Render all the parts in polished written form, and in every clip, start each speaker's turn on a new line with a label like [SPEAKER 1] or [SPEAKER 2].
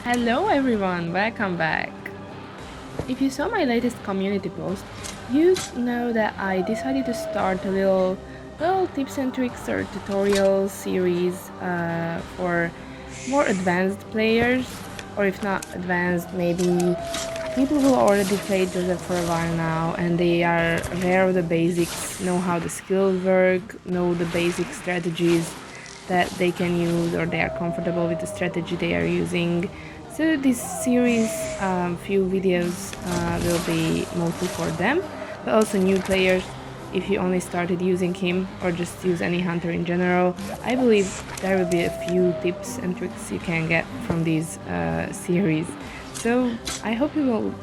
[SPEAKER 1] Hello everyone, welcome back. If you saw my latest community post, you know that I decided to start a little tips and tricks or tutorial series for more advanced players, or if not advanced, maybe people who already played Joseph for a while now and they are aware of the basics, know how the skills work, know the basic strategies that they can use, or they are comfortable with the strategy they are using. So this series, few videos will be mostly for them, but also new players. If you only started using him or just use any hunter in general, I believe there will be a few tips and tricks you can get from these series. So I hope you will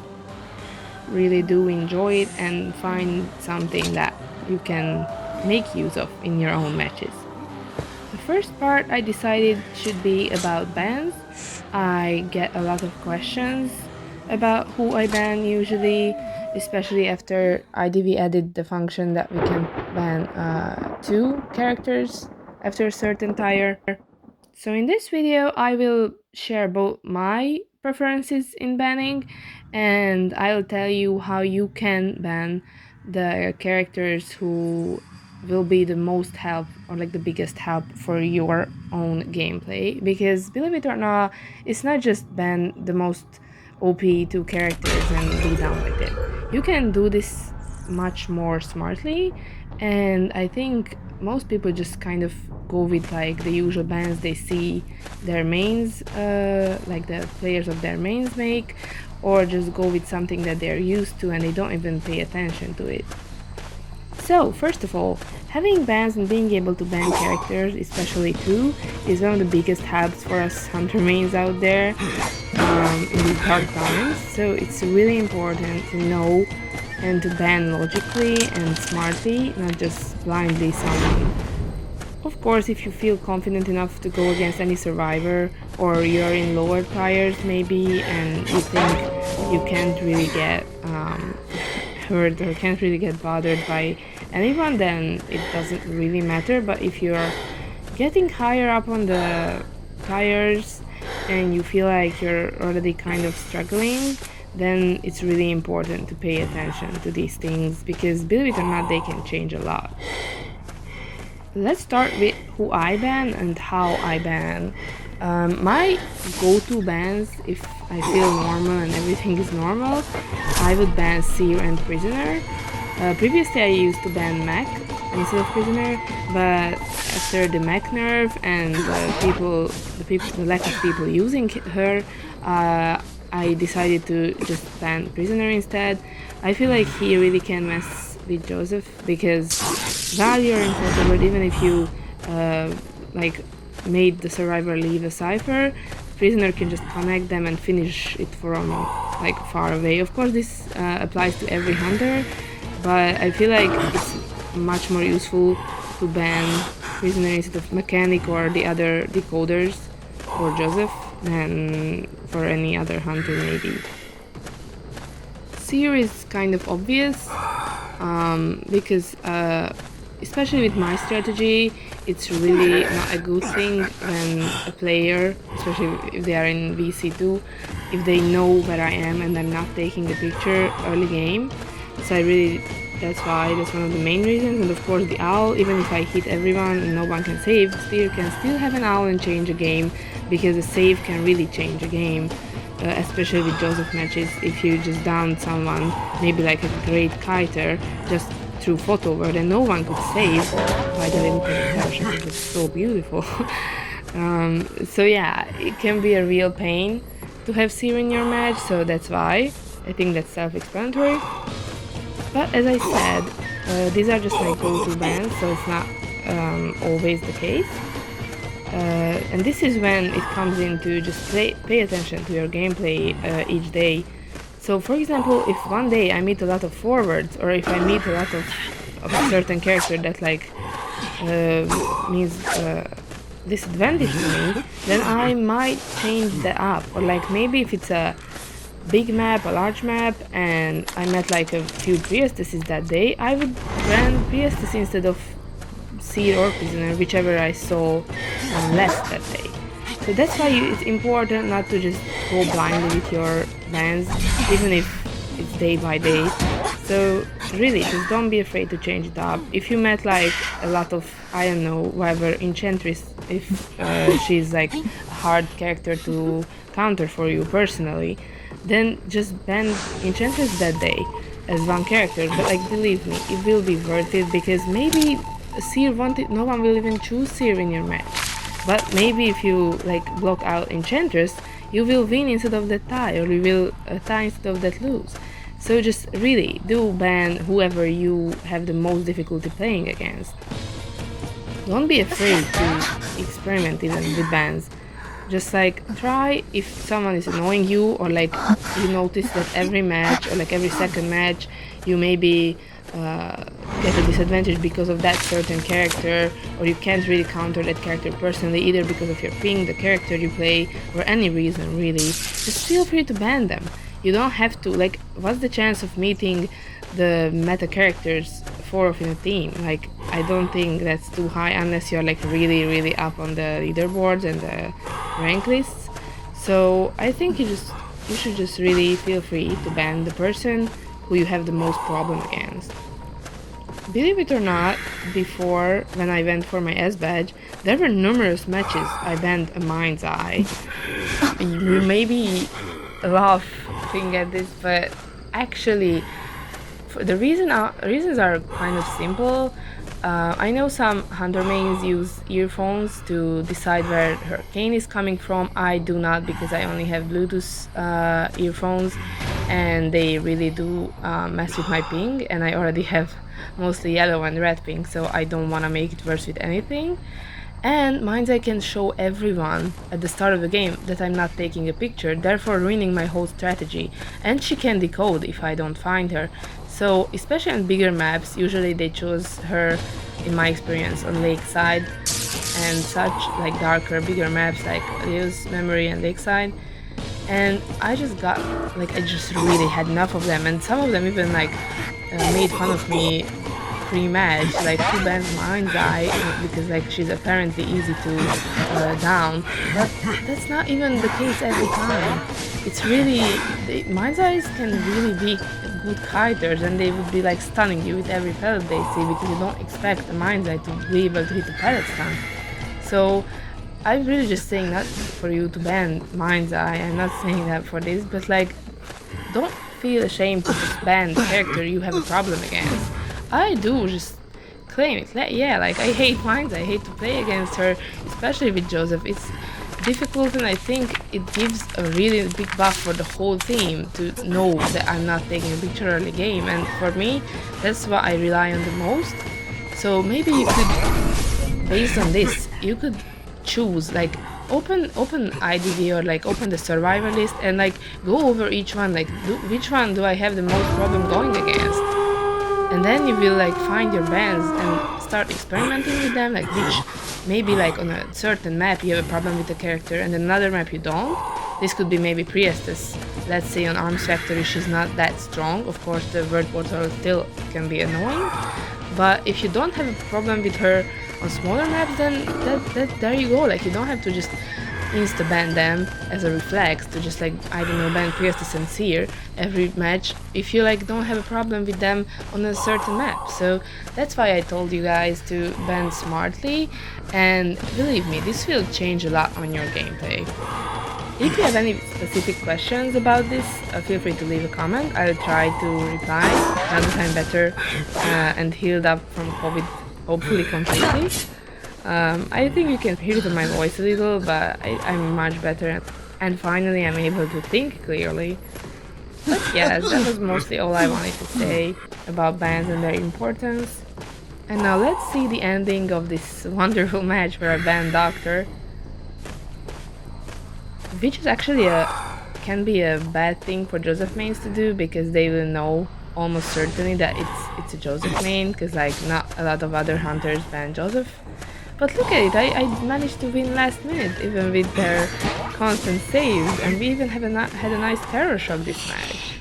[SPEAKER 1] really do enjoy it and find something that you can make use of in your own matches. The first part I decided should be about bans. I get a lot of questions about who I ban usually, especially after IDV added the function that we can ban two characters after a certain tier. So in this video I will share both my preferences in banning, and I'll tell you how you can ban the characters who will be the most help, or like the biggest help for your own gameplay. Because believe it or not, it's not just ban the most OP two characters and be done with it. You can do this much more smartly, and I think most people just kind of go with like the usual bans they see their mains, like the players of their mains make, or just go with something that they're used to and they don't even pay attention to it. So, first of all, having bans and being able to ban characters, especially two, is one of the biggest helps for us hunter mains out there in these dark times. So it's really important to know and to ban logically and smartly, not just blindly someone. Of course, if you feel confident enough to go against any survivor, or you're in lower tiers maybe and you think you can't really get hurt or can't really get bothered by anyone, then it doesn't really matter. But if you're getting higher up on the tiers and you feel like you're already kind of struggling, then it's really important to pay attention to these things, because believe it or not, they can change a lot. Let's start with who I ban and how I ban. My go-to bans, if I feel normal and everything is normal, I would ban Seer and Prisoner. Previously I used to ban Mac instead of Prisoner, but after the Mac nerf and the lack of people using her, I decided to just ban Prisoner instead. I feel like he really can mess with Joseph, because while you're in photo world, even if you like made the survivor leave a cipher, Prisoner can just connect them and finish it from like far away. Of course this applies to every hunter, but I feel like it's much more useful to ban Prisoner instead of Mechanic or the other decoders for Joseph than for any other hunter maybe. Seer is kind of obvious, because especially with my strategy, it's really not a good thing when a player, especially if they are in VC2, if they know where I am and I'm not taking the picture early game. So that's one of the main reasons. And of course the owl, even if I hit everyone and no one can save, Seer can still have an owl and change a game, because a save can really change a game. Especially with Joseph matches, if you just down someone, maybe like a great kiter, just through photo world and no one could save by the limited version. It was so beautiful. So yeah, it can be a real pain to have Seer in your match, so that's why. I think that's self-explanatory. But as I said, these are just my go-to bans, so it's not always the case. And this is when it comes into just pay attention to your gameplay each day. So for example, if one day I meet a lot of forwards, or if I meet a lot of a certain character that like means disadvantage to me, then I might change that up. Or like maybe if it's a big map, a large map, and I met like a few priestesses that day, I would ban priestess instead of Seer or Prisoner, whichever I saw less that day. So that's why it's important not to just go blindly with your bans, even if it's day by day. So really, just don't be afraid to change it up. If you met like a lot of, I don't know, whatever, enchantress, if she's like a hard character to counter for you personally, then just ban enchantress that day as one character. But like, believe me, it will be worth it, because maybe Seer wanted, no one will even choose Seer in your match. But maybe if you like block out enchantress, you will win instead of that tie, or you will tie instead of that lose. So just really do ban whoever you have the most difficulty playing against. Don't be afraid to experiment even with bans. Just like try, if someone is annoying you, or like you notice that every match or like every second match you maybe get a disadvantage because of that certain character, or you can't really counter that character personally, either because of your ping, the character you play, or any reason really, just feel free to ban them. You don't have to, like, what's the chance of meeting the meta characters 4 of in a team? Like, I don't think that's too high unless you're like really up on the leaderboards and the rank lists. So I think you should just really feel free to ban the person who you have the most problem against. Believe it or not, before, when I went for my S badge, there were numerous matches I banned a Mind's Eye. You maybe laughing at this, but actually, the reasons are kind of simple. I know some hunter mains use earphones to decide where hurricane is coming from. I do not, because I only have Bluetooth earphones, and they really do mess with my ping, and I already have mostly yellow and red ping, so I don't want to make it worse with anything. And Mind's Eye can show everyone at the start of the game that I'm not taking a picture, therefore ruining my whole strategy. And she can decode if I don't find her. So, especially on bigger maps, usually they choose her, in my experience, on Lakeside and such, like darker, bigger maps like Leo's Memory and Lakeside. And I just really had enough of them, and some of them even like made fun of me pre-match, like, who bans Mind's Eye, because like she's apparently easy to down, but that's not even the case every time. It's really, Mind's Eyes can really be good kiters, and they would be like stunning you with every pellet they see, because you don't expect a Mind's Eye to be able to hit a pellet stun. So I'm really just saying not for you to ban Mind's Eye, I'm not saying that for this, but like, don't feel ashamed to just ban the character you have a problem against. I do just claim it. Yeah, like, I hate Mind's Eye, I hate to play against her, especially with Joseph. It's difficult, and I think it gives a really big buff for the whole team to know that I'm not taking a picture early game, and for me, that's what I rely on the most. So maybe you could, based on this, you could choose, like, open IDV, or like open the survivor list, and like go over each one, like which one do I have the most problem going against, and then you will like find your bans and start experimenting with them, like which, maybe like on a certain map you have a problem with the character and another map you don't. This could be maybe Priestess. Let's say on Arms Factory she's not that strong, of course the word portal still can be annoying, but if you don't have a problem with her on smaller maps, then there you go. Like, you don't have to just insta-ban them as a reflex to just, like, I don't know, ban Priestess and Seer every match if you like don't have a problem with them on a certain map. So that's why I told you guys to ban smartly, and believe me, this will change a lot on your gameplay. If you have any specific questions about this, feel free to leave a comment. I'll try to reply now that I'm better and healed up from COVID, hopefully completely. I think you can hear it in my voice a little, but I'm much better, and finally I'm able to think clearly. But yes, that was mostly all I wanted to say about bans and their importance. And now let's see the ending of this wonderful match where I banned Doctor, which is actually can be a bad thing for Joseph mains to do, because they will know almost certainly that it's a Joseph main, because like not a lot of other hunters ban Joseph. But look at it, I managed to win last minute even with their constant saves, and we even had a nice terror shock this match.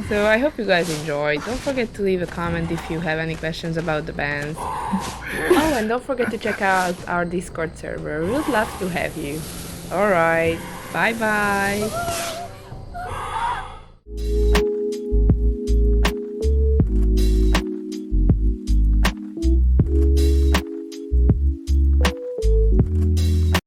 [SPEAKER 1] So I hope you guys enjoyed. Don't forget to leave a comment if you have any questions about the bans. Oh, and don't forget to check out our Discord server, we would love to have you. Alright, bye bye.